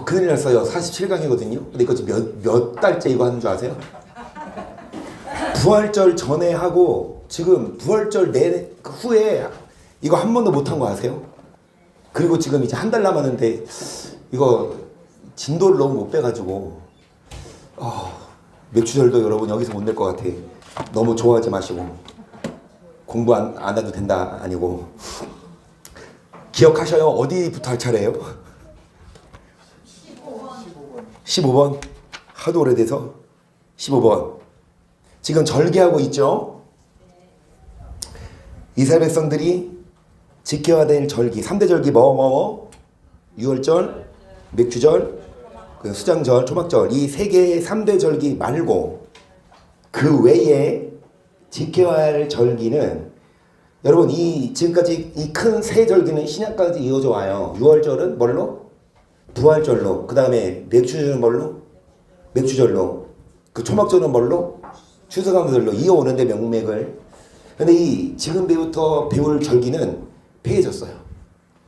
큰일 났어요. 47강이거든요. 근데 이거 지금 몇 달째 이거 하는 줄 아세요? 부활절 전에 하고 지금 부활절 후에 이거 한 번도 못 한 거 아세요? 그리고 지금 이제 한 달 남았는데 이거 진도를 너무 못 빼가지고 맥주절도 여러분 여기서 못 낼 것 같아. 너무 좋아하지 마시고 공부 안 해도 된다 아니고. 기억하셔요? 어디부터 할 차례예요? 15번. 하도 오래돼서 15번. 지금 절개하고 있죠? 이스라엘 백성들이 지켜야 될 절기 3대 절기 유월절, 맥주절, 수장절, 초막절 이 세 개의 3대 절기 말고 그 외에 지켜야 할 절기는 여러분 이 지금까지 이 큰 세 절기는 신약까지 이어져 와요. 유월절은 뭘로? 부활절로. 그 다음에 맥주절은 뭘로? 맥주절로. 그 초막절은 뭘로? 추수감사절로 이어오는데 명맥을. 근데 이 지금부터 배울 절기는 폐해졌어요.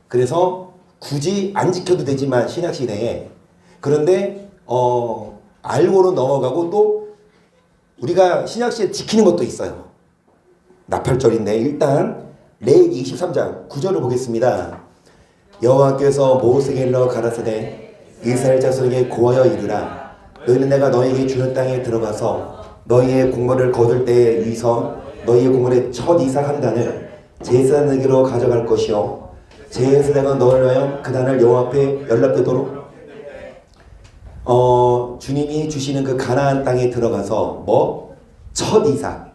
그래서 굳이 안 지켜도 되지만 신약 시대에. 그런데 알고는 넘어가고 또 우리가 신약 시대에 지키는 것도 있어요. 나팔절인데 일단 레위기 23장 9절을 보겠습니다. 여호와께서 모세에게 일러 가라사대 이스라엘 자손에게 고하여 이르라. 너희는 내가 너희에게 주는 땅에 들어가서 너희의 곡물을 거둘 때에 위서 너희의 곡물의 첫 이삭 한 단을 제사장에게로 가져갈 것이요 제사장은 너를 위하여 그 단을 여호와 앞에 연락되도록 주님이 주시는 그 가나안 땅에 들어가서 첫 이삭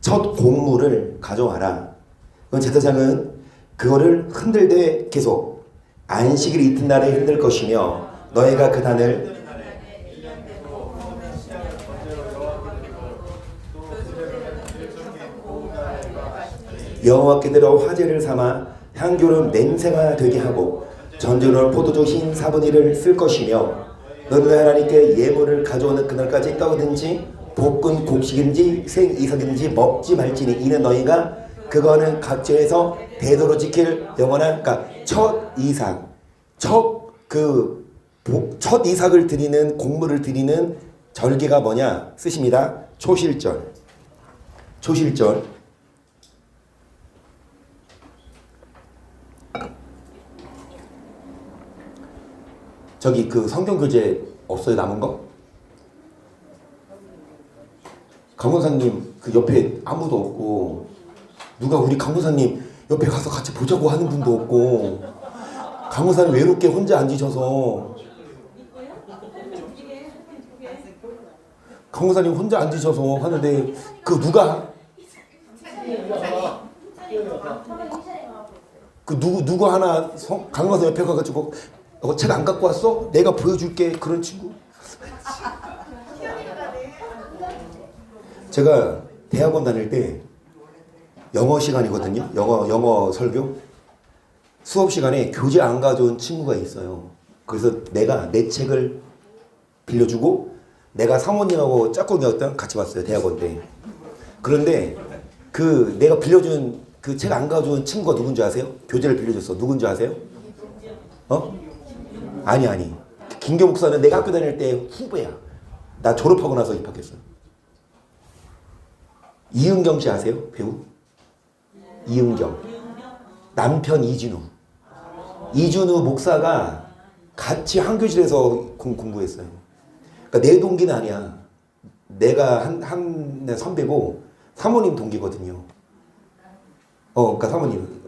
첫 곡물을 가져와라. 그럼 제사장은 그거를 흔들되 계속 안식일 이튿날에 흔들 것이며 너희가 그 단을 여호와께 들어 화제를 삼아 향기로운 냄새가 되게 하고 전주는 포도주 흰 사분이를 쓸 것이며 너희는 하나님께 예물을 가져오는 그날까지 떡이든지 볶은 곡식인지 생이삭인지 먹지 말지니 이는 너희가 그거는 각처에서 대도로 지킬 영원한 그러니까 첫 이삭 첫 이삭을 드리는 곡물을 드리는 절기가 뭐냐 쓰십니다. 초실절. 저기 그 성경 교재 없어요? 남은 거? 강원사님 그 옆에 아무도 없고 누가 우리 강원사님 옆에 가서 같이 보자고 하는 분도 없고 강원사님 외롭게 혼자 앉으셔서 강원사님 혼자 앉으셔서 하는데 그 누가 그 누구 하나 강원사 옆에 가가지고 책 안 갖고 왔어? 내가 보여줄게 그런 친구. 제가 대학원 다닐 때 영어 시간이거든요. 영어 설교. 수업 시간에 교재 안 가져온 친구가 있어요. 그래서 내가 내 책을 빌려주고 내가 사모님하고 짝꿍이었던 같이 봤어요. 대학원 때. 그런데 그 내가 빌려준 그 책 안 가져온 친구가 누군지 아세요? 교재를 빌려줬어. 누군지 아세요? 아니. 김교 목사는 내가 학교 다닐 때 후배야. 나 졸업하고 나서 입학했어요. 이은경 씨 아세요? 배우? 이은경. 남편 이진우. 이진우 목사가 같이 한 교실에서 공부했어요. 그러니까 내 동기는 아니야. 내가 한 선배고 사모님 동기거든요. 그러니까 사모님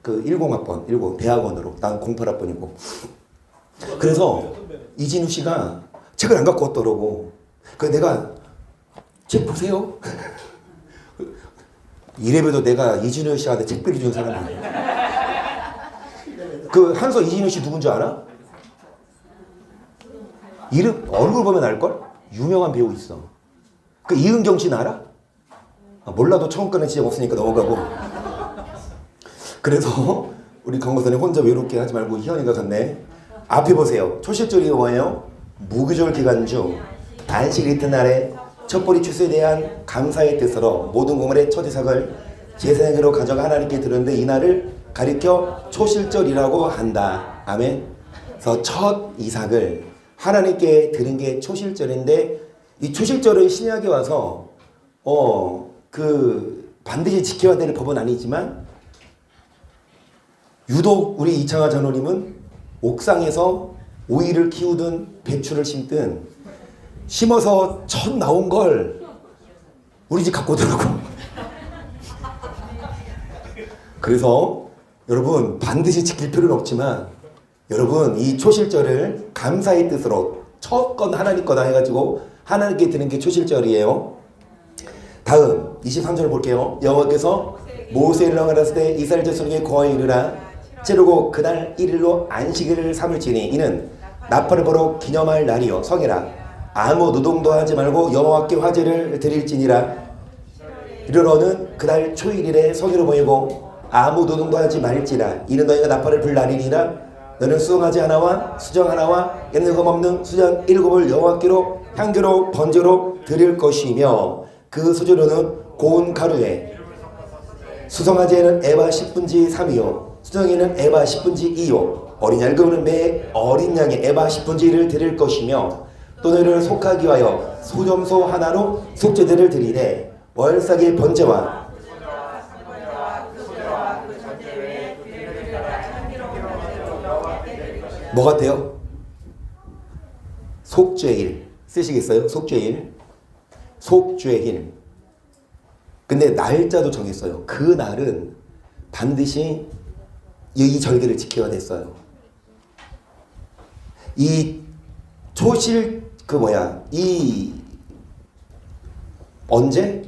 10학번, 10 대학원으로. 난 08학번이고. 그래서 이진우 씨가 책을 안 갖고 왔더라고. 그래서 내가 책 보세요. 이래봬도 내가 이진우 씨한테 책 빌려준 사람이에요. 그 한서 이진우 씨 누군지 알아? 이름 얼굴 보면 알걸? 유명한 배우 있어. 그 이은경 씨는 알아? 몰라도 처음 거는 지적 없으니까 넘어가고. 그래서 우리 강고선이 혼자 외롭게 하지 말고 희연이가 갔네. 앞에 보세요. 초실절이 뭐예요? 무교절 기간 중 안식일 이튿날에 첫보리 추수에 대한 감사의 뜻으로 모든 곡물의 첫 이삭을 제사장으로 가져가 하나님께 드렸는데 이날을 가리켜 초실절이라고 한다. 아멘. 그래서 첫 이삭을 하나님께 드린 게 초실절인데 이 초실절은 신약에 와서 반드시 지켜야 될 법은 아니지만 유독 우리 이창화 전우님은 옥상에서 오이를 키우든 배추를 심든 심어서 첫 나온 걸 우리 집 갖고 오더라고. 그래서 여러분 반드시 지킬 필요는 없지만 여러분 이 초실절을 감사의 뜻으로 첫 건 하나님 거다 해가지고 하나님께 드는 게 초실절이에요. 다음 23절을 볼게요. 여호와께서 모세를 명하셨을 때 이스라엘 자손에게 거하여 이르라. 찌르고 그날 1일로 안식일을 삼을지니 이는 나팔을 불어 기념할 날이요 성이라. 아무 노동도 하지 말고 여호와께 화제를 드릴지니라. 이르러는 그날 초일일에 성이로 모이고 아무 노동도 하지 말지라. 이는 너희가 나팔을 불 날이니라. 너는 수송아지 하나와 수정 하나와 옛날금 없는 수정 7을 여호와께로 향기로 번제로 드릴 것이며 그 수저로는 고운 가루에 수송아지에는 에바 10분지 3이요 수정에는 에바 10분지 2요 어린 얇금은 매 어린 양의 에바 10분지 1을 드릴 것이며 또 너희를 속하기 위하여 소점소 하나로 속죄제를 드리되 월삭의 번제와 뭐 같아요? 속죄일 쓰시겠어요? 속죄일 속죄일. 근데 날짜도 정했어요. 그 날은 반드시 이 절기를 지켜야 됐어요. 이 초실 이 언제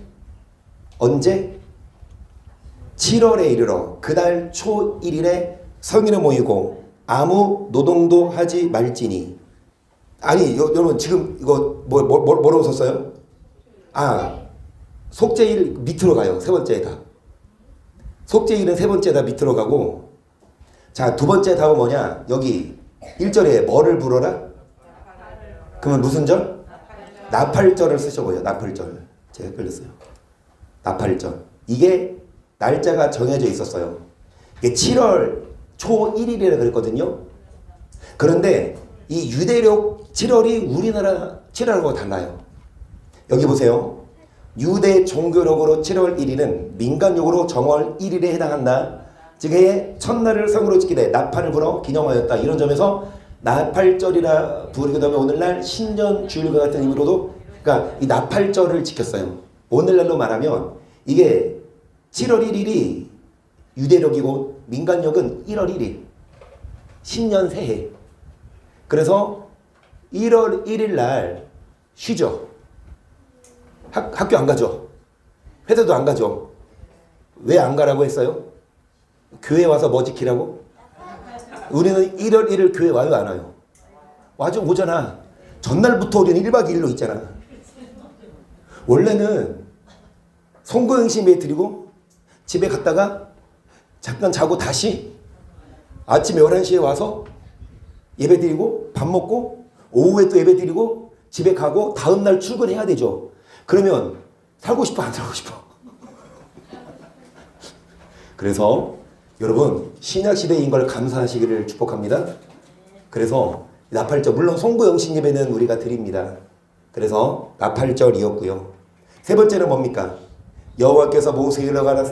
7월에 이르러 그날 초 1일에 성인을 모이고 아무 노동도 하지 말지니. 아니 여러분 지금 이거 뭐라고 썼어요? 속죄일 밑으로 가요. 세 번째에다. 속죄일은 세 번째에다 밑으로 가고, 자, 두 번째 답은 뭐냐? 여기 1절에 뭐를 불어라? 그러면 무슨 절? 나팔절을 쓰셔보세요. 나팔절. 제가 헷갈렸어요. 나팔절. 이게 날짜가 정해져 있었어요. 이게 7월 초 1일이라 그랬거든요. 그런데 이 유대력 7월이 우리나라 7월하고 달라요. 여기 보세요. 유대 종교력으로 7월 1일은 민간력으로 정월 1일에 해당한다. 즉 해의 첫날을 성으로 지키되 나팔을 불어 기념하였다. 이런 점에서 나팔절이라 부르기도 하면 오늘날 신년 주일과 같은 의미로도 그러니까 이 나팔절을 지켰어요. 오늘날로 말하면 이게 7월 1일이 유대력이고 민간력은 1월 1일 신년 새해. 그래서 1월 1일 날 쉬죠. 학교 안 가죠. 회사도 안 가죠. 왜 안 가라고 했어요? 교회 와서 뭐 지키라고? 우리는 1월 1일 교회 와요, 안 와요? 오잖아. 전날부터 우리는 1박 2일로 있잖아. 원래는 송구행심 예배 드리고 집에 갔다가 잠깐 자고 다시 아침 11시에 와서 예배 드리고 밥 먹고 오후에 또 예배 드리고 집에 가고 다음날 출근해야 되죠. 그러면 살고 싶어 안 살고 싶어? 그래서 여러분 신약시대인 걸 감사하시기를 축복합니다. 그래서 나팔절 물론 송구영신 예배는 우리가 드립니다. 그래서 나팔절이었고요. 세 번째는 뭡니까? 여호와께서 모세에게 가라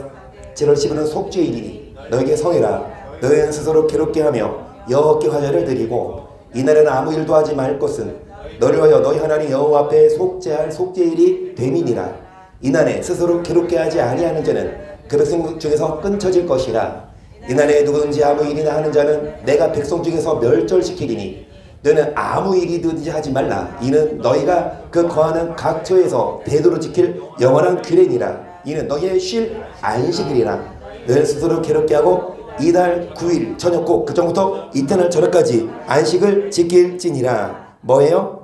7월 10일은 속죄일이니 너에게 성이라 너희는 스스로 괴롭게 하며 여호와께 화제를 드리고 이날에는 아무 일도 하지 말 것은 너를 위하여 너희 하나님 여호와 앞에 속죄할 속죄일이 됨이니라. 이날에 스스로 괴롭게 하지 아니하는 자는 그 백성 중에서 끊쳐질 것이라. 이날에 누구든지 아무 일이나 하는 자는 내가 백성 중에서 멸절시키리니 너는 아무 일이든지 하지 말라. 이는 너희가 그 거하는 각 처에서 대도로 지킬 영원한 규례니라. 이는 너희의 쉴 안식일이라. 너희는 스스로 괴롭게 하고 이달 9일 저녁 꼭 그 전부터 이튿날 저녁까지 안식을 지킬지니라. 뭐예요?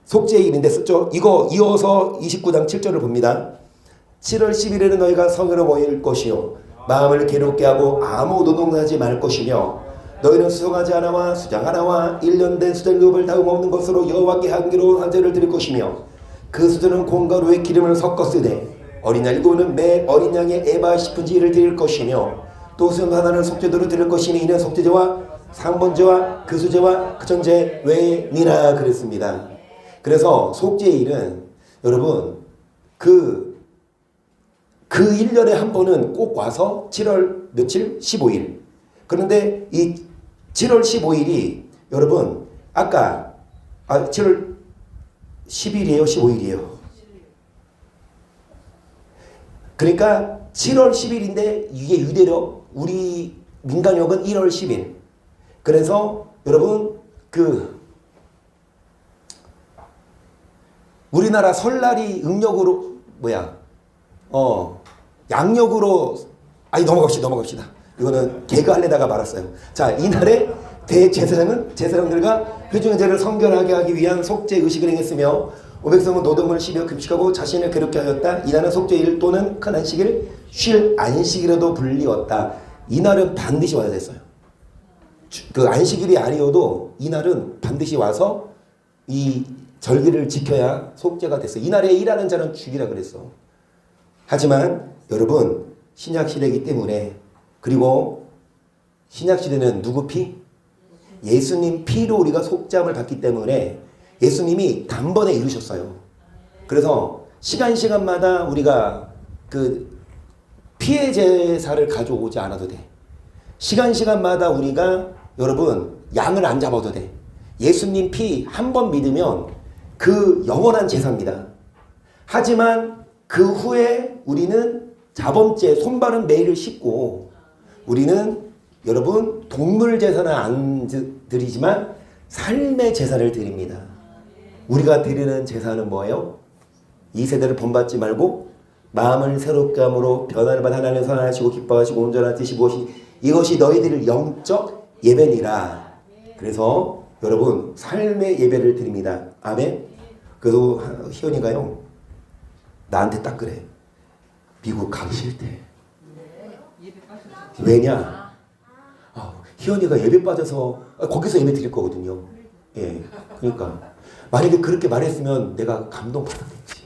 속죄일인데 썼죠. 이거 이어서 29장 7절을 봅니다. 7월 10일에는 너희가 성으로 모일 것이요 마음을 괴롭게 하고 아무 노동도 하지 말 것이며 너희는 수송아지 하나와 수장 하나와 1년 된 수정급을 다음 없는 것으로 여호와께 향기로운 화제를 드릴 것이며 그 수저는 콩가루에 기름을 섞어 쓰되 어린 양 7은 매 어린 양의 에바 10분지 1을 드릴 것이며 또 수염 하나를 속죄도로 드릴 것이니 이는 속죄제와 상번제와 그 수제와 그 전제 외니라 그랬습니다. 그래서 속죄일은 여러분 그 1년에 한 번은 꼭 와서 7월 며칠? 15일. 그런데 이 7월 15일이 여러분 아까 7월 10일이에요? 15일이에요? 그러니까 7월 10일인데 이게 유대력 우리 민간력은 1월 10일. 그래서 여러분 우리나라 설날이 음력으로 양력으로 넘어갑시다. 이거는 개그하려다가 말았어요. 자, 이날에 제사장들과 회중의 죄를 성결하게 하기 위한 속죄 의식을 행했으며 오백성은 노동을 쉬며 금식하고 자신을 괴롭게 하였다. 이날은 속죄일 또는 큰 안식일 쉴 안식일에도 불리웠다. 이날은 반드시 와야 됐어요. 그 안식일이 아니어도 이날은 반드시 와서 이 절기를 지켜야 속죄가 됐어요. 이날에 일하는 자는 죽이라 그랬어. 하지만 여러분 신약시대이기 때문에 그리고 신약시대는 누구 피? 예수님 피로 우리가 속죄함을 받기 때문에 예수님이 단번에 이루셨어요. 그래서 시간마다 우리가 그 피의 제사를 가져오지 않아도 돼. 시간마다 우리가 여러분 양을 안 잡아도 돼. 예수님 피 한 번 믿으면 그 영원한 제사입니다. 하지만 그 후에 우리는 자범죄 손발은 매일 씻고 우리는 여러분 동물 제사는 안 드리지만 삶의 제사를 드립니다. 우리가 드리는 제사는 뭐예요? 이 세대를 본받지 말고 마음을 새롭게 함으로 변화를 받아 하나님을 사랑하시고 기뻐하시고 온전한 뜻이 무엇이 이것이 너희들의 영적 예배니라. 그래서 여러분 삶의 예배를 드립니다. 아멘. 그래서 희연이가요 나한테 딱 그래. 미국 가기 싫대. 왜냐? 희연이가 예배 빠져서 거기서 예배 드릴 거거든요. 예, 그러니까 만약에 그렇게 말했으면 내가 감동받았겠지.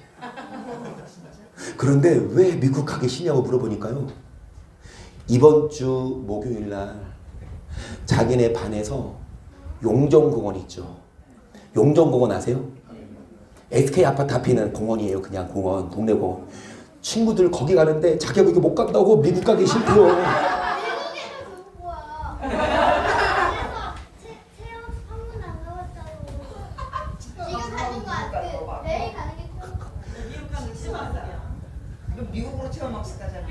그런데 왜 미국 가기 싫냐고 물어보니까요. 이번 주 목요일 날 자기네 반에서 용정공원 있죠. 용정공원 아세요? SK 아파트 앞에 있는 공원이에요. 그냥 공원, 동네 공원. 친구들 거기 가는데 자기가 그렇게 못 간다고 미국 가기 싫대요. 미국으로 체험학습가잖아.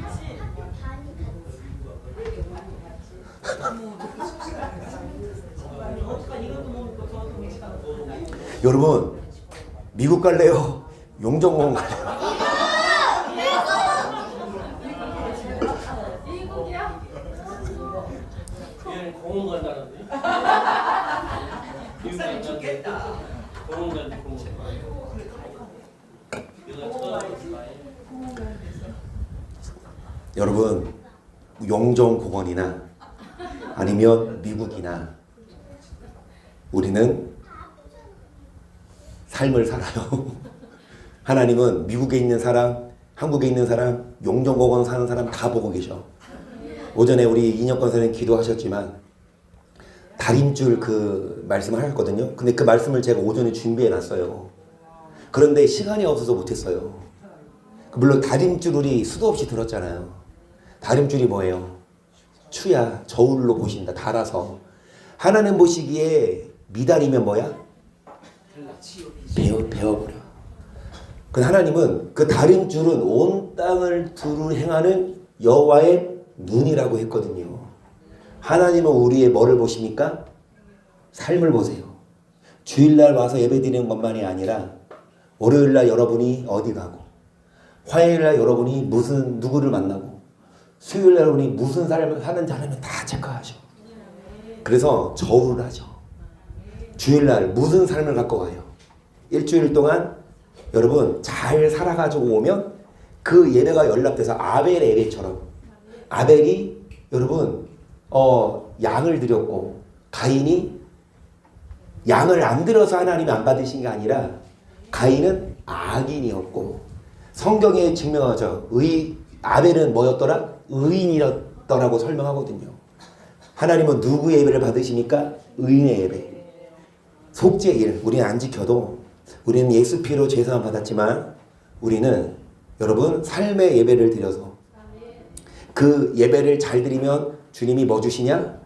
여러분 미국 갈래요? 용정공원 갈래요? 얘는 공원 간다는데? 목사님 좋겠다. 공원 간다 공원. 여러분 용정공원이나 아니면 미국이나 우리는 삶을 살아요. 하나님은 미국에 있는 사람, 한국에 있는 사람, 용정공원 사는 사람 다 보고 계셔. 오전에 우리 인혁권 선생님 기도하셨지만 다림줄 그 말씀을 하셨거든요. 근데 그 말씀을 제가 오전에 준비해 놨어요. 그런데 시간이 없어서 못했어요. 물론 다림줄 우리 수도 없이 들었잖아요. 다림줄이 뭐예요? 추야, 저울로 보신다. 달아서. 하나님 보시기에 미달이면 뭐야? 베어버려. 그 하나님은 그 다림줄은 온 땅을 두루 행하는 여호와의 눈이라고 했거든요. 하나님은 우리의 뭐를 보십니까? 삶을 보세요. 주일날 와서 예배드리는 것만이 아니라 월요일날 여러분이 어디 가고 화요일날 여러분이 누구를 만나고 수요일날 여러분이 무슨 삶을 사는지 하나님 다 체크하셔. 그래서 저울을 하죠. 주일날 무슨 삶을 갖고 가요. 일주일 동안 여러분 잘 살아가지고 오면 그 예배가 연락돼서 아벨의 예배처럼 아벨이 여러분 양을 드렸고 가인이 양을 안 들어서 하나님이 안 받으신 게 아니라 가인은 악인이었고 성경에 증명하죠. 아벨은 뭐였더라? 의인이었더라고 설명하거든요. 하나님은 누구 예배를 받으십니까? 의인의 예배. 속죄의 일. 우리는 안 지켜도 우리는 예수 피로 죄사함 받았지만 우리는 여러분 삶의 예배를 드려서 그 예배를 잘 드리면 주님이 뭐 주시냐?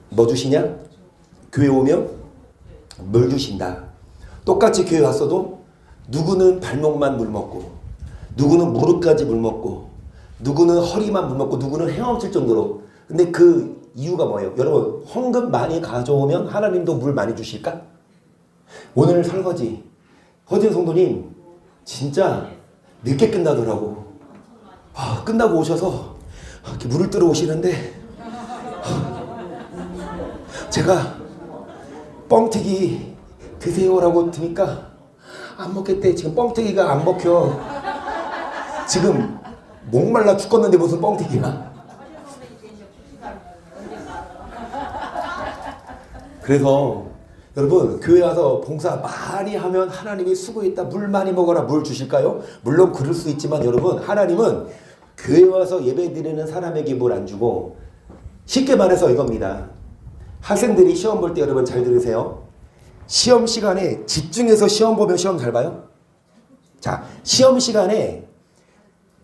뭐 주시냐? 교회 오면 물 주신다. 똑같이 교회 왔어도 누구는 발목만 물 먹고 누구는 무릎까지 물 먹고 누구는 허리만 물 먹고 누구는 헤엄칠 정도로. 근데 그 이유가 뭐예요? 여러분 헌금 많이 가져오면 하나님도 물 많이 주실까? 오늘 설거지 허진 성도님 진짜 늦게 끝나더라고. 끝나고 오셔서 이렇게 물을 뜨러 오시는데 제가 뻥튀기 드세요라고 드니까 안 먹겠대. 지금 뻥튀기가 안 먹혀. 지금 목말라 죽겠는데 무슨 뻥튀기야. 그래서 여러분 교회 와서 봉사 많이 하면 하나님이 수고했다 물 많이 먹어라 물 주실까요? 물론 그럴 수 있지만 여러분 하나님은 교회 와서 예배 드리는 사람에게 물 안 주고 쉽게 말해서 이겁니다. 학생들이 시험 볼 때 여러분 잘 들으세요. 시험 시간에 집중해서 시험 보면 시험 잘 봐요? 자, 시험 시간에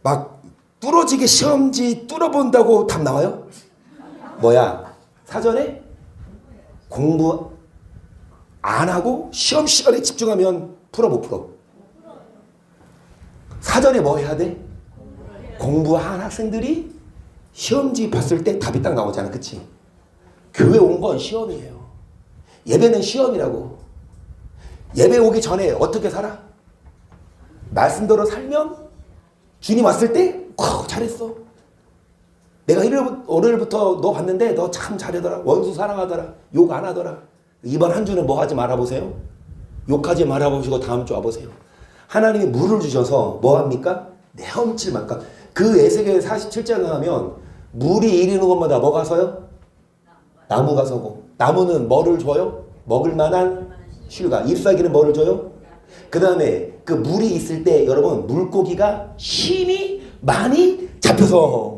막 뚫어지게 시험지 뚫어본다고 답 나와요? 뭐야? 사전에 공부 안 하고 시험 시간에 집중하면 풀어 못 풀어? 사전에 뭐 해야 돼? 공부한 학생들이 시험지 봤을 때 답이 딱 나오잖아. 그치? 교회 온 건 시험이에요. 예배는 시험이라고. 예배 오기 전에 어떻게 살아? 말씀대로 살면 주님 왔을 때 잘했어. 내가 월요일부터 너 봤는데 너 참 잘하더라. 원수 사랑하더라. 욕 안 하더라. 이번 한 주는 뭐 하지 말아보세요. 욕하지 말아보시고 다음 주 와보세요. 하나님이 물을 주셔서 뭐 합니까? 헤엄칠 만큼. 그 에스겔 47장에 하면 물이 이르는 곳마다 뭐가 서요? 나무가 서고. 나무는 뭐를 줘요? 먹을 만한 실과. 잎사귀는 뭐를 줘요? 그 다음에 그 물이 있을 때 여러분 물고기가 힘이 많이 잡혀서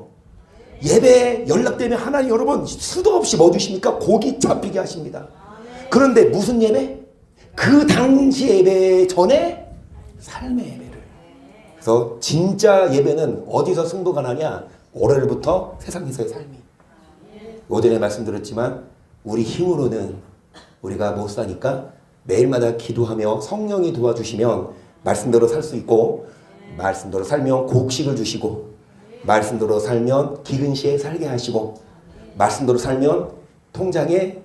예배 연락되면 하나님 여러분 수도 없이 뭐 주십니까? 고기 잡히게 하십니다. 그런데 무슨 예배? 그 당시 예배 전에 삶의 예배를. 그래서 진짜 예배는 어디서 승부가 나냐? 월요일부터 세상에서의 삶이. 오전에 말씀드렸지만 우리 힘으로는 우리가 못 사니까 매일마다 기도하며 성령이 도와주시면 말씀대로 살 수 있고, 말씀대로 살면 곡식을 주시고, 말씀대로 살면 기근 시에 살게 하시고, 말씀대로 살면 통장에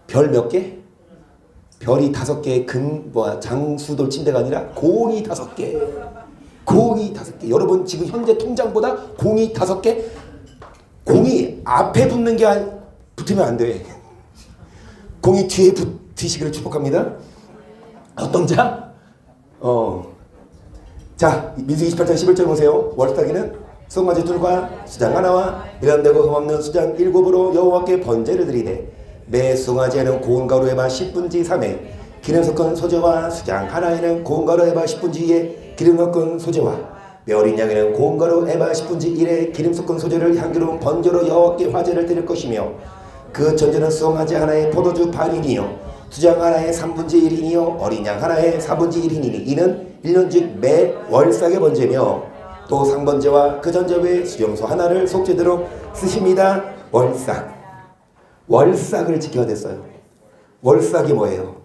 별 몇 개? 별이 5개, 장수돌 침대가 아니라 공이 5개. 공이 5개. 여러분 지금 현재 통장보다 공이 5개. 공이 앞에 붙는 게 붙으면 안 돼. 공이 뒤에 붙으시기를 축복합니다. 어떤 자? 자, 민수기 28장 11절 보세요. 월삭이는 송아지 둘과 수장 하나와 일함되고 흠없는 수장 7으로 여호와께 번제를 드리되, 매 송아지에는 고운 가루 에바 10분지 3에 기름 섞은 소재와 수장 하나에는 고운 가루 에바 10분지 2에 기름 섞은 소재와 매 어린 양에는 고운 가루 에바 10분지 1에 기름 섞은 소재를 향기로운 번제로 여호와께 화제를 드릴 것이며, 그 전제는 송아지 하나에 포도주 반이니요 수장 하나에 3분지 1이니요 어린 양 하나에 4분지 1이니 이는 1년즉 매 월삭의 번제며, 또 상번제와 그 전제 외에 수령소 하나를 속죄대로 쓰십니다. 월삭을 지켜야 됐어요. 월삭이 뭐예요?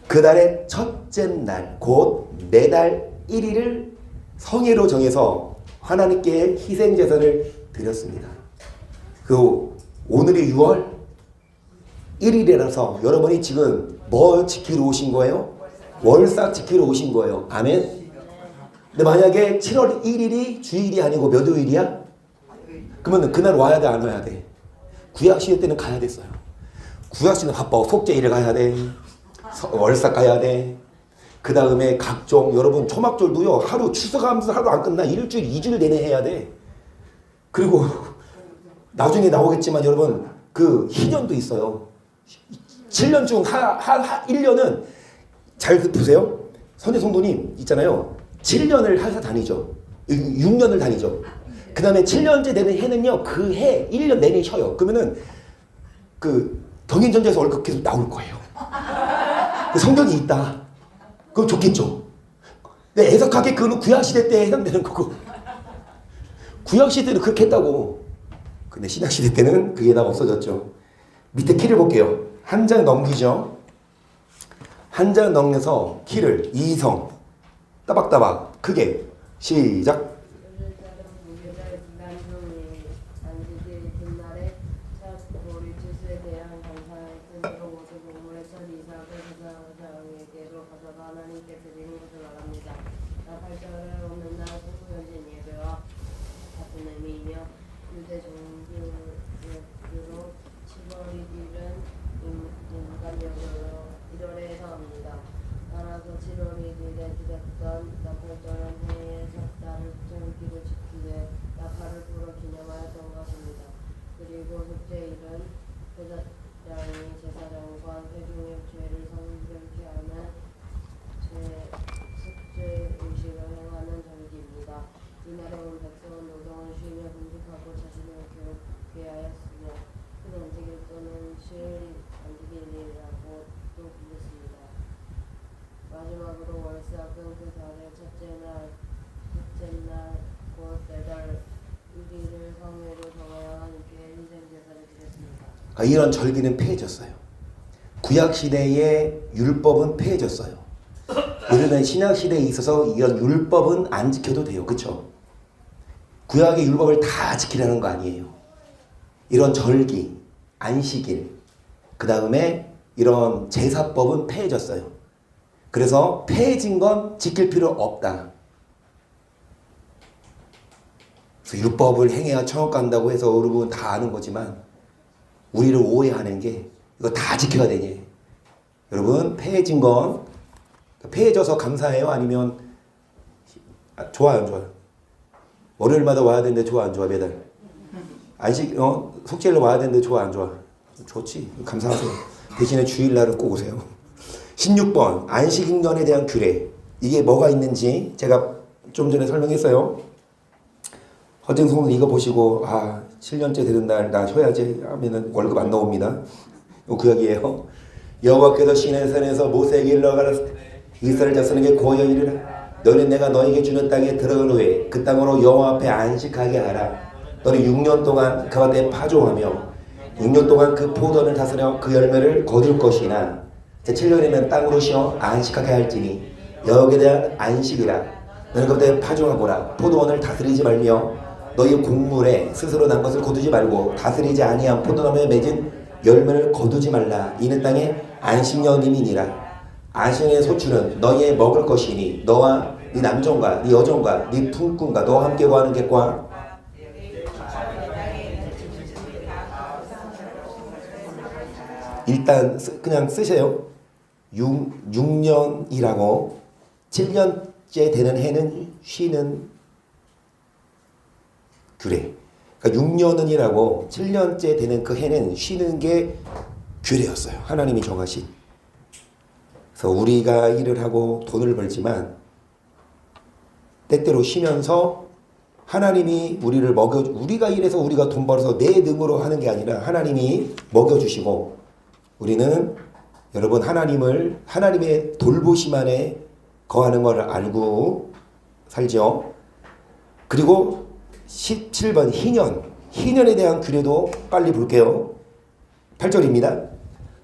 그 달의 첫째 날, 곧 매달 1일을 성회로 정해서 하나님께 희생제사를 드렸습니다. 그 오늘이 6월 1일이라서 여러분이 지금 뭐 지키러 오신 거예요? 월삭 지키러 오신 거예요. 아멘. 근데 만약에 7월 1일이 주일이 아니고 몇 요일이야? 그러면 그날 와야 돼, 안 와야 돼? 구약시대 때는 가야 됐어요. 구약시대는 바빠. 속죄일을 가야 돼. 월삭 가야 돼. 그 다음에 각종 여러분 초막절도요. 하루 추석하면서 하루 안 끝나. 일주일 2주일 내내 해야 돼. 그리고 나중에 나오겠지만 여러분 그 희년도 있어요. 7년 중 1년은 잘 보세요. 선지 성도님 있잖아요. 7년을 회사 다니죠. 6년을 다니죠. 그 다음에 7년째 되는 해는요, 그 해 1년 내내 쉬어요. 그러면은 그 경인전자에서 월급 계속 나올 거예요. 그 성격이 있다. 그럼 좋겠죠. 근데 애석하게 그거는 구약시대 때 해당되는 거고, 구약시대는 그렇게 했다고. 근데 신약시대 때는 그게 다 없어졌죠. 밑에 키를 볼게요. 한 장 넘기죠. 한 장 넘겨서 키를 이성 따박따박 크게 시작. 그리고 속죄일은 제사장이 제사장과 회중의 죄를 성결케 하는 속죄 의식을 행하는 절기입니다. 이날에 온 백성은 노동을 쉬며 금식하고 자신을 괴롭게 하였으며 그 안식일 또는 실 안식일이라고 또 불렀습니다. 마지막으로 월삭은 그 달의 첫째 날 곧 매달 1일을 성회로 정하여 하나님께 희생 제사를 드렸습니다. 이런 절기는 폐해졌어요. 구약 시대의 율법은 폐해졌어요. 우리는 신약 시대에 있어서 이런 율법은 안 지켜도 돼요. 그렇죠? 구약의 율법을 다 지키라는 거 아니에요. 이런 절기, 안식일, 그 다음에 이런 제사법은 폐해졌어요. 그래서 폐해진 건 지킬 필요 없다. 그래서 율법을 행해야 천국 간다고 해서 여러분 다 아는 거지만 우리를 오해하는 게 이거 다 지켜야 되니. 여러분 폐해진 건 폐해져서 감사해요? 아니면 좋아요? 안 좋아요? 월요일마다 와야 되는데 좋아 안 좋아? 매달 안식 속죄일로 와야 되는데 좋아 안 좋아? 좋지. 감사하세요. 대신에 주일날은 꼭 오세요. 16번 안식일년에 대한 규례. 이게 뭐가 있는지 제가 좀 전에 설명했어요. 허정성은 이거 보시고 7년째 되는 날 나 쉬어야지 하면은 월급 안 나옵니다. 그 이야기예요. 여호와께서 시내산에서 모세에게 일러가라 이스라엘 자손에게 고하여 이르라 너는 내가 너에게 주는 땅에 들어간 후에 그 땅으로 여호와 앞에 안식하게 하라. 너는 6년 동안 그 밭에 파종하며 6년 동안 그 포도원을 다스려 그 열매를 거둘 것이나 제7년이면 땅으로 쉬어 안식하게 할지니 여호와에 대한 안식이라. 너는 그때 파종하거라. 포도원을 다스리지 말며 너희 곡물에 스스로 난 것을 거두지 말고 다스리지 아니한 포도나무에 맺은 열매를 거두지 말라. 이는 땅의 안식년임이니라. 안식년의 소출은 너희의 먹을 것이니 너와 네 남종과 네 여종과 네 품꾼과 너와 함께 거하는 객과 일단 그냥 쓰세요. 6년이라고 7년째 되는 해는 쉬는 규례. 그러니까 6년은이라고 7년째 되는 그 해는 쉬는 게 규례였어요. 하나님이 정하신. 그래서 우리가 일을 하고 돈을 벌지만 때때로 쉬면서 하나님이 우리를 우리가 일해서 우리가 돈 벌어서 내 능으로 하는 게 아니라 하나님이 먹여주시고 우리는 여러분 하나님의 돌보심 안에 거하는 걸 알고 살죠. 그리고 17번 희년에 대한 규례도 빨리 볼게요. 8절입니다.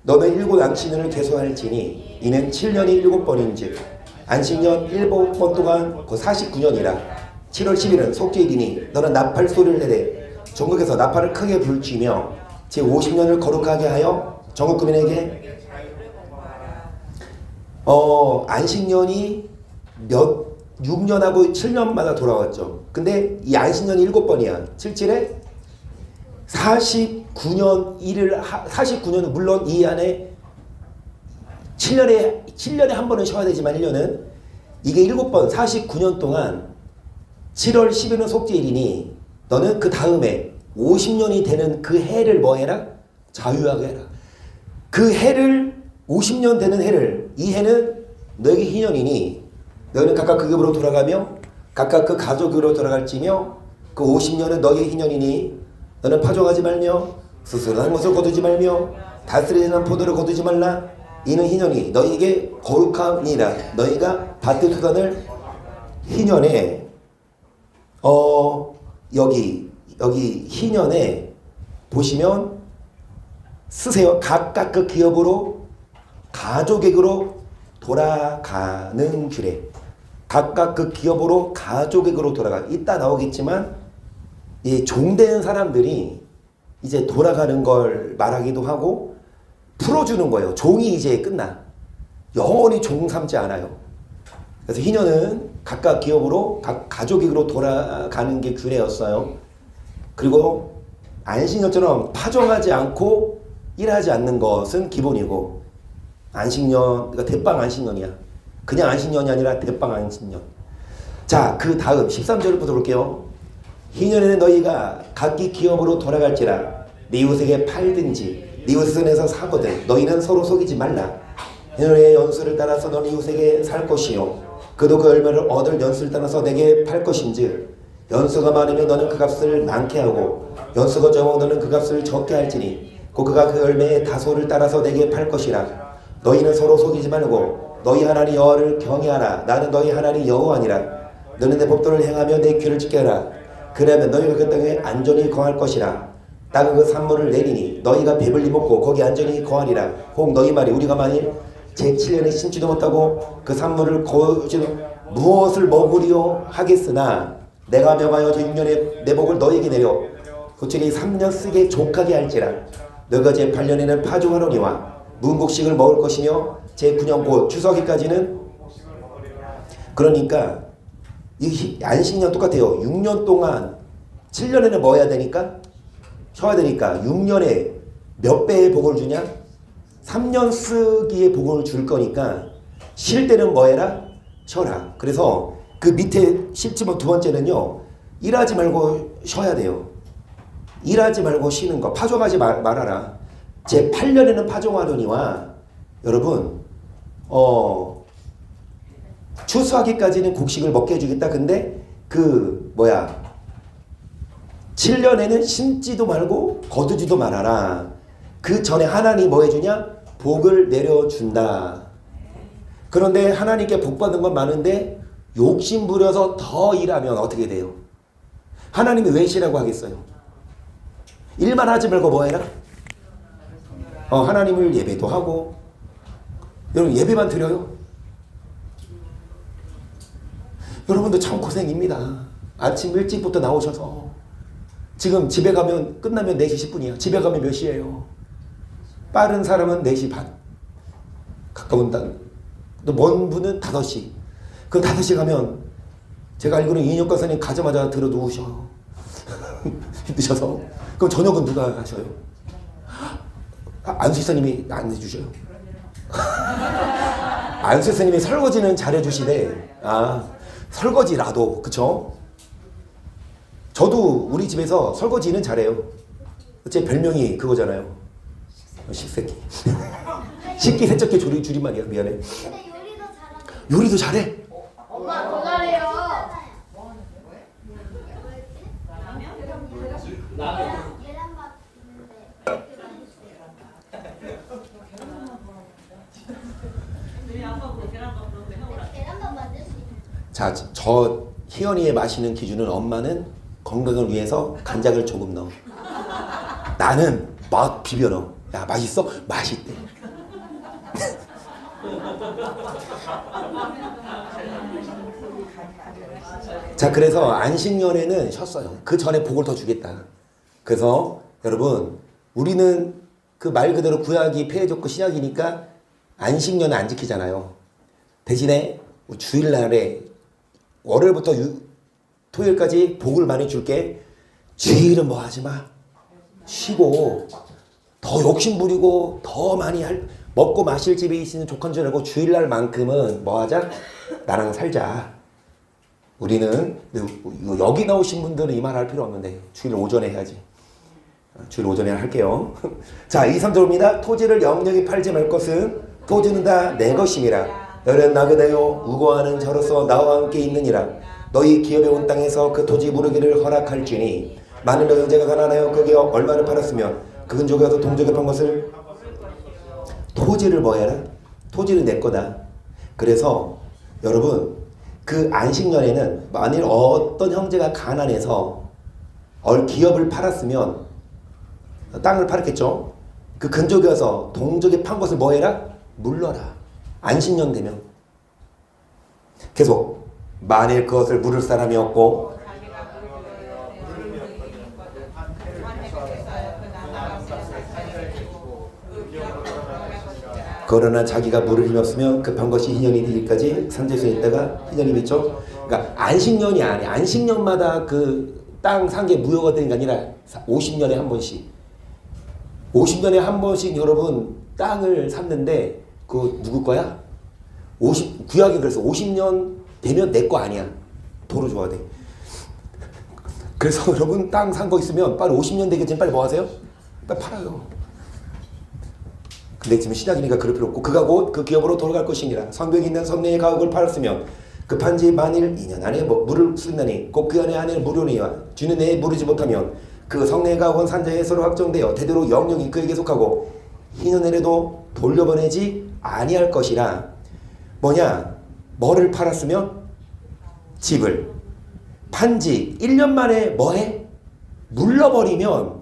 너는 7 안식년을 계수할지니 이는 7년이 7번인즉 안식년 7번 동안 그 49년이라. 7월 10일은 속죄일이니 너는 나팔 소리를 내되 전국에서 나팔을 크게 불지며 제50년을 거룩하게 하여 전국 구민에게 안식년이 6년하고 7년마다 돌아왔죠. 근데 이 안식년이 7번이야. 77에 49년은 물론 이 안에 7년에 한 번은 쉬어야 되지만 1년은 이게 7번 49년 동안 7월 10일은 속죄일이니 너는 그 다음에 50년이 되는 그 해를 뭐 해라? 자유하게 해라. 그 해를 50년 되는 해를 이 해는 너에게 희년이니 너희는 각각 그 급으로 돌아가며 각각 그 가족으로 돌아갈지며 그 50년은 너희의 희년이니 너는 파종하지 말며 수술한 것을 거두지 말며 다스리지 않은 포도를 거두지 말라. 이는 희년이 너희에게 거룩함이니라. 너희가 밭의 토산을 희년에 여기 희년에 보시면 쓰세요. 각각 그 기업으로 가족에게로 돌아가는 규례. 각각 그 기업으로 가족에게로 돌아가. 이따 나오겠지만 이 종되는 사람들이 이제 돌아가는 걸 말하기도 하고 풀어주는 거예요. 종이 이제 끝나. 영원히 종 삼지 않아요. 그래서 희년은 각각 기업으로 각 가족에게로 돌아가는 게 규례였어요. 그리고 안식년처럼 파종하지 않고 일하지 않는 것은 기본이고, 안식년, 그러니까 대빵 안식년이야. 그냥 안식년이 아니라 대빵 안식년. 자, 그 다음 13절부터 볼게요. 희년에는 너희가 각기 기업으로 돌아갈지라. 네 이웃에게 팔든지 네 이웃에서 사거든 너희는 서로 속이지 말라. 희년의 연수를 따라서 너는 이웃에게 살 것이요 그도 그 열매를 얻을 연수를 따라서 내게 팔 것인즉 연수가 많으면 너는 그 값을 많게 하고 연수가 적으면 너는 그 값을 적게 할지니 곧 그가 그 열매의 다소를 따라서 내게 팔 것이라. 너희는 서로 속이지 말고 너희 하나님 여호와를 경외하라. 나는 너희 하나님 여호와니라. 너는 내 법도를 행하며 내 귀를 지켜라. 그러면 너희가 그 땅에 안전히 거할 것이라. 땅은 그 산물을 내리니 너희가 배불리 먹고 거기 안전히 거하리라. 혹 너희 말이 우리가 만일 제7년에 심지도 못하고 그 산물을 거두지도 무엇을 먹으리요 하겠으나 내가 명하여 제6년에 내 복을 너희에게 내려 그들이 3년 쓰게 족하게 할지라. 너희가 제8년에는 파종하노니와 문곡식을 먹을 것이며 제9년 곧 추석일까지는 그러니까 이 안식년 똑같아요. 6년 동안 7년에는 뭐 해야 되니까? 쉬어야 되니까 6년에 몇 배의 복을 주냐? 3년 쓰기의 복을 줄 거니까 쉴 때는 뭐 해라? 쉬어라. 그래서 그 밑에 10지문 두 번째는요. 일하지 말고 쉬어야 돼요. 일하지 말고 쉬는 거. 파종하지 말아라. 제 8년에는 파종하려니와 여러분 추수하기까지는 곡식을 먹게 해주겠다. 근데 7년에는 심지도 말고 거두지도 말아라. 그 전에 하나님 뭐 해주냐? 복을 내려준다. 그런데 하나님께 복 받는 건 많은데 욕심 부려서 더 일하면 어떻게 돼요? 하나님이 왜 쉬라고 하겠어요? 일만 하지 말고 뭐 해라? 하나님을 예배도 하고. 여러분 예배만 드려요? 여러분도 참 고생입니다. 아침 일찍부터 나오셔서 지금 집에 가면 끝나면 4시 10분이야. 집에 가면 몇 시예요? 빠른 사람은 4시 반. 가까운 또 먼 분은 5시. 그 5시 가면 제가 알기로는 이인혁 강사님 가자마자 들어 누우셔. 힘드셔서. 그럼 저녁은 누가 하셔요? 안수 지사님이 안 해주셔요. 안수 지사님이 설거지는 잘해주시네. 설거지라도 그쵸? 저도 우리 집에서 설거지는 잘해요. 제 별명이 그거잖아요. 식새끼. 식기 세척기 줄임말이야. 미안해. 근데 요리도 잘하고. 요리도 잘해? 엄마 더 잘해요. 계란밥 있는데 계란밥 만들 수 있는. 자, 저 희연이의 마시는 기준은 엄마는 건강을 위해서 간장을 조금 넣어. 나는 막 비벼 넣어. 야, 맛있어? 맛있대. 자, 그래서 안식년에는 쉬었어요. 그 전에 복을 더 주겠다. 그래서 여러분, 우리는 그 말 그대로 구약이 폐해졌고 신약이니까 안식년은 안 지키잖아요. 대신에 주일날에 월요일부터 토요일까지 복을 많이 줄게. 주일은 뭐 하지 마. 쉬고 더 욕심 부리고 더 많이 먹고 마실 집에 있는 족한 줄 알고 주일날만큼은 뭐 하자? 나랑 살자. 우리는 여기 나오신 분들은 이 말 할 필요 없는데 주일 오전에 해야지. 주일 오전에 할게요. 자, 2, 3절입니다. 토지를 영영히 팔지 말 것은 토지는 다 내 것임이라. 너는 나그네요 우고하는 자로서 나와 함께 있느니라. 너희 기업에 온 땅에서 그 토지 무르기를 허락할지니 만일 너희 형제가 가난하여 거기에 얼마를 팔았으면 그 근족에 와서 동족에 판 것을 토지를 뭐 해라? 토지는 내 거다. 그래서 여러분 그 안식년에는 만일 어떤 형제가 가난해서 기업을 팔았으면 땅을 팔았겠죠. 그 근족에 와서 동족에 판 것을 뭐 해라? 물러라. 안식년 되면. 계속 만일 그것을 물을 사람이 없고 그러나 자기가 물을 힘이 없으면 급한 것이 희년이 되기까지 산재소에 있다가 희년이 맺죠. 그러니까 안식년이 아니야. 안식년마다 그 땅 산 게 무효가 되는 게 아니라 50년에 한 번씩 50년에 한 번씩 여러분 땅을 샀는데 그 누구 거야? 구약이 그래서 50년 되면 내 거 아니야. 도로 줘야 돼. 그래서 여러분 땅 산 거 있으면 빨리 50년 되기 전에 빨리 뭐 하세요? 빨리 팔아요. 근데 지금 신약이니까 그럴 필요 없고 그가 곧 그 기업으로 돌아갈 것이니라. 성벽이 있는 성내의 가옥을 팔았으면 급한 지 만일 2년 안에 물을 쓰나니 곧 그 안에 무료니와 주는 내에 무르지 못하면 그 성내의 가옥은 산자의 서로 확정되어 대대로 영영이 그에게 속하고 희년에라도 돌려보내지 아니할 것이라. 뭐냐? 뭐를 팔았으면? 집을. 판지 1년 만에 뭐해? 물러버리면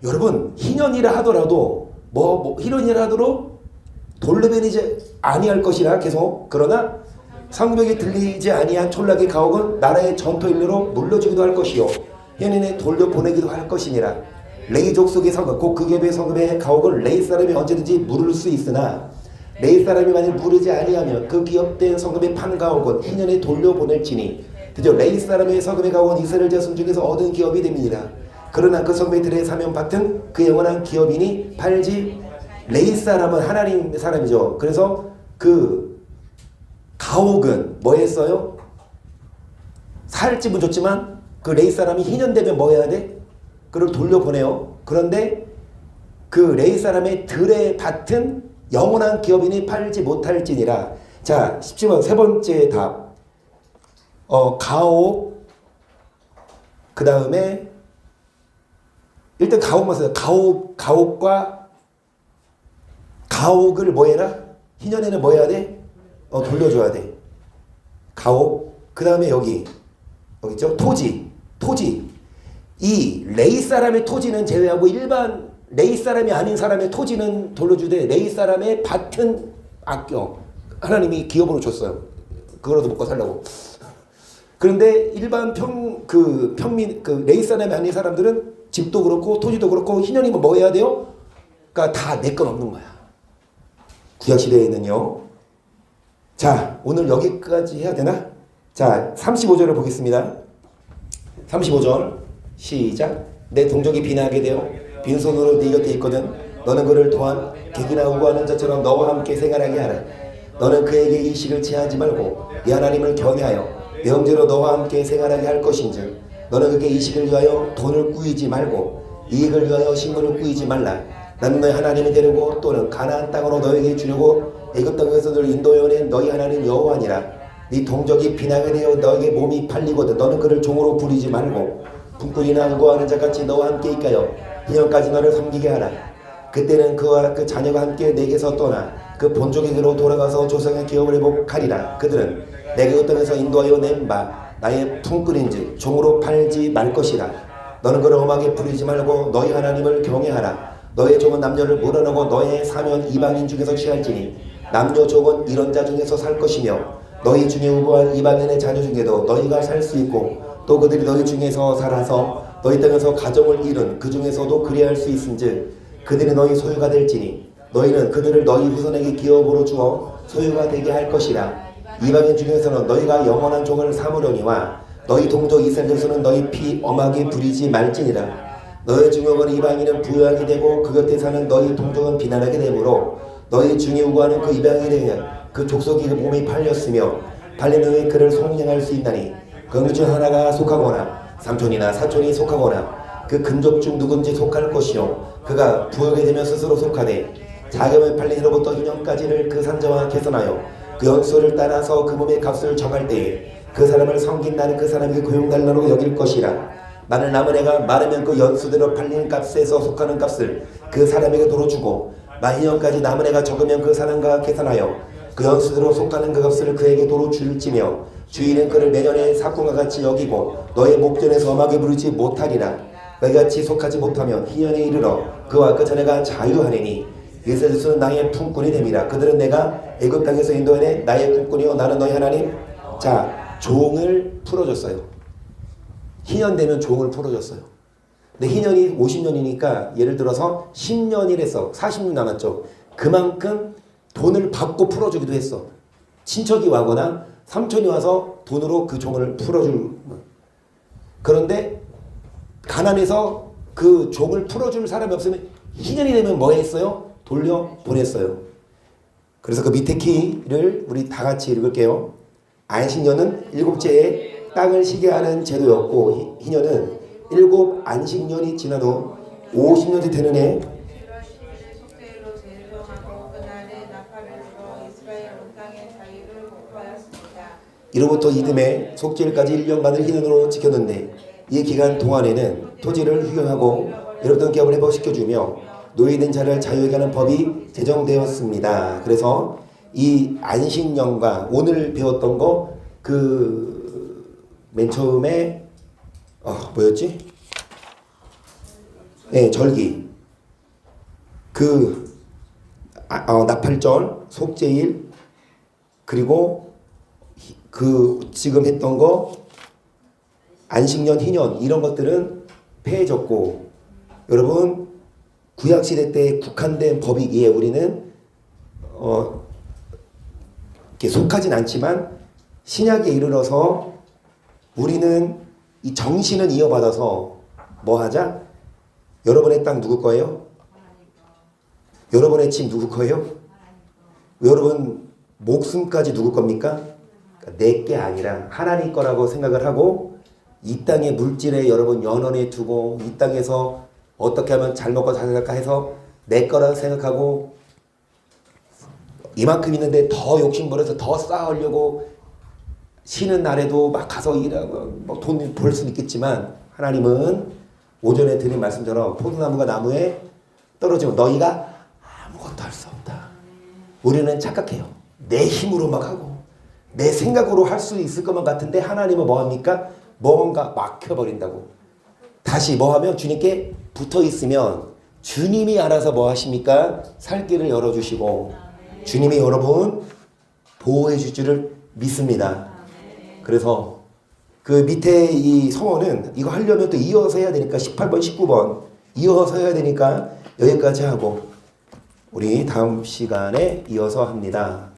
여러분 희년이라 하더라도 희년이라 하더라도 돌려보내지 아니할 것이라 계속. 그러나 성벽에 들리지 아니한 촌락의 가옥은 나라의 전토일로로 물려주기도 할 것이요 현인에 돌려보내기도 할 것이니라. 레이 족속의 성읍 곧 그 기업의 성읍의 가옥은 레이 사람이 언제든지 물을 수 있으나 레이 사람이 만일 물르지 아니하면 그 기업된 성읍의 판 가옥은 희년에 돌려보낼지니 드디어 레이 사람의 성읍의 가옥은 이스라엘 자손 중에서 얻은 기업이 됨이니라. 그러나 그 성읍의 들에 사면 밭은 그 영원한 기업이니 팔지. 레이 사람은 하나님 사람이죠. 그래서 그 가옥은 뭐 했어요? 살 집은 좋지만 그 레이 사람이 희년 되면 뭐 해야 돼? 그걸 돌려보내요. 그런데 그 레이 사람의 들의 밭은 영원한 기업이니 팔지 못할지니라. 자, 17번 세 번째 답. 가옥. 그 다음에 일단 가옥만 써요. 가옥과 가옥을 뭐 해라? 희년에는 뭐 해야 돼? 돌려줘야 돼. 가옥. 그 다음에 여기 있죠? 토지. 이 레이 사람의 토지는 제외하고 일반 레이 사람이 아닌 사람의 토지는 돌려주되 레이 사람의 밭은 아껴. 하나님이 기업으로 줬어요. 그거라도 먹고 살라고. 그런데 일반 평민 레이 사람이 아닌 사람들은 집도 그렇고 토지도 그렇고 희년이면 뭐 해야 돼요? 그러니까 다 내 건 없는 거야. 구약 시대에는요. 자, 오늘 여기까지 해야 되나? 자, 35절을 보겠습니다. 35절 시작. 내 동족이 비나게 되어 빈손으로 네 곁에 있거든 너는 그를 또한 객이나 우고하는 자처럼 너와 함께 생활하게 하라. 너는 그에게 이식을 취하지 말고 네 하나님을 경외하여 내 형제로 너와 함께 생활하게 할 것인즉 너는 그에게 이식을 위하여 돈을 꾸이지 말고 이익을 위하여 식물을 꾸이지 말라. 나는 너희 하나님이 되려고 또는 가나안 땅으로 너에게 주려고 애굽 땅에서 너를 인도해오는 너희 하나님 여호와니라. 네 동족이 비나게 되어 너에게 몸이 팔리거든 너는 그를 종으로 부리지 말고 분꾼이나 우고하는 자같이 너와 함께 있가여 희년까지 너를 섬기게 하라. 그때는 그와 그 자녀가 함께 내게서 떠나 그 본족에게로 돌아가서 조상의 기업을 회복하리라. 그들은 내가 그 땅에서 인도하여 낸 바 나의 품꾼인즉 종으로 팔지 말 것이라. 너는 그를 험하게 부리지 말고 너희 하나님을 경외하라. 너의 종은 남녀를 물어내고 너의 사면 이방인 중에서 취할지니 남녀 종은 이런 자 중에서 살 것이며 너희 중에 우고한 이방인의 자녀 중에도 너희가 살 수 있고 또 그들이 너희 중에서 살아서 너희 땅에서 가정을 이룬 그 중에서도 그리할 수 있은즉 그들이 너희 소유가 될지니 너희는 그들을 너희 후손에게 기업으로 주어 소유가 되게 할 것이라. 이방인 중에서는 너희가 영원한 종을 삼으려니와 너희 동족 이스라엘 자손은 너희 피 엄하게 부리지 말지니라. 너희 중역은 이방인은 부유하게 되고 그 곁에 사는 너희 동족은 비난하게 되므로 너희 중에 우고하는 그 이방인에게 그 족속이 그 몸이 팔렸으며 팔린 후에 그를 속량할 수 있나니 그 중 하나가 속하거나 삼촌이나 사촌이 속하거나 그 근족 중 누군지 속할 것이요 그가 부하게 되면 스스로 속하되 자금을 팔린 후로부터 2년까지를 그 산자와 계산하여 그 연수를 따라서 그 몸의 값을 정할 때에 그 사람을 섬긴 나는 그 사람에게 고용달라고 여길 것이라. 만일 남은 애가 많으면 그 연수대로 팔리는 값에서 속하는 값을 그 사람에게 도로 주고 만년까지 남은 애가 적으면 그 사람과 계산하여 그 연수대로 속하는 그 값을 그에게 도로 줄지며 주인은 그를 내년에 사건과 같이 여기고 너의 목전에서 엄하게 부르지 못하리라. 너희같이 속하지 못하면 희년에 이르러 그와 그 자네가 자유하리니 이스라엘은 나의 품꾼이 됨이라. 그들은 내가 애굽 땅에서 인도하네 나의 품꾼이요 나는 너희 하나님. 자, 종을 풀어줬어요. 희년 되면 종을 풀어줬어요. 근데 희년이 50년이니까 예를 들어서 10년이랬어. 40년 남았죠. 그만큼 돈을 받고 풀어주기도 했어. 친척이 와거나 삼촌이 와서 돈으로 그 종을 풀어줄. 그런데 가난해서 그 종을 풀어줄 사람이 없으면 희년이 되면 뭐 했어요? 돌려 보냈어요. 그래서 그 밑에 키를 우리 다 같이 읽을게요. 안식년은 일곱째에 땅을 쉬게 하는 제도였고 희년은 일곱 안식년이 지난 후 50년이 되는 해 속죄일로 제정하고 그날에 나팔을 불어 이스라엘 온 땅의 자유를 공포하였습니다. 이로부터 이듬해 속죄일까지 1년간을 희년으로 지켰는데 이 기간 동안에는 토지를 휴경하고 여러분 기업을 회복시켜주며 노예된 자를 자유하게 하는 법이 제정되었습니다. 그래서 이 안식년과 오늘 배웠던 거 그 맨 처음에 뭐였지? 네, 절기. 그 나팔절, 속죄일, 그리고 그 지금 했던 거 안식년, 희년 이런 것들은 폐해졌고 여러분 구약시대 때 국한된 법이기에 우리는 이렇게 속하진 않지만 신약에 이르러서 우리는 이 정신은 이어받아서 뭐 하자? 여러분의 땅 누구 거예요? 여러분의 집 누구 거예요? 여러분 목숨까지 누구 겁니까? 내 게 아니라 하나님 거라고 생각을 하고 이 땅의 물질에 여러분 연원해 두고 이 땅에서 어떻게 하면 잘 먹고 잘 살까 해서 내 거라고 생각하고 이만큼 있는데 더 욕심부려서 더 쌓으려고 쉬는 날에도 막 가서 일하고 뭐 돈 벌 수는 있겠지만 하나님은 오전에 드린 말씀처럼 포도나무가 나무에 떨어지면 너희가 아무것도 할 수 없다. 우리는 착각해요. 내 힘으로 막 하고 내 생각으로 할 수 있을 것만 같은데 하나님은 뭐합니까? 뭔가 막혀버린다고. 다시 뭐하면 주님께 붙어있으면 주님이 알아서 뭐 하십니까? 살 길을 열어주시고 주님이 여러분 보호해 줄 줄을 믿습니다. 그래서 그 밑에 이 서원은 이거 하려면 또 이어서 해야 되니까 18번 19번 이어서 해야 되니까 여기까지 하고 우리 다음 시간에 이어서 합니다.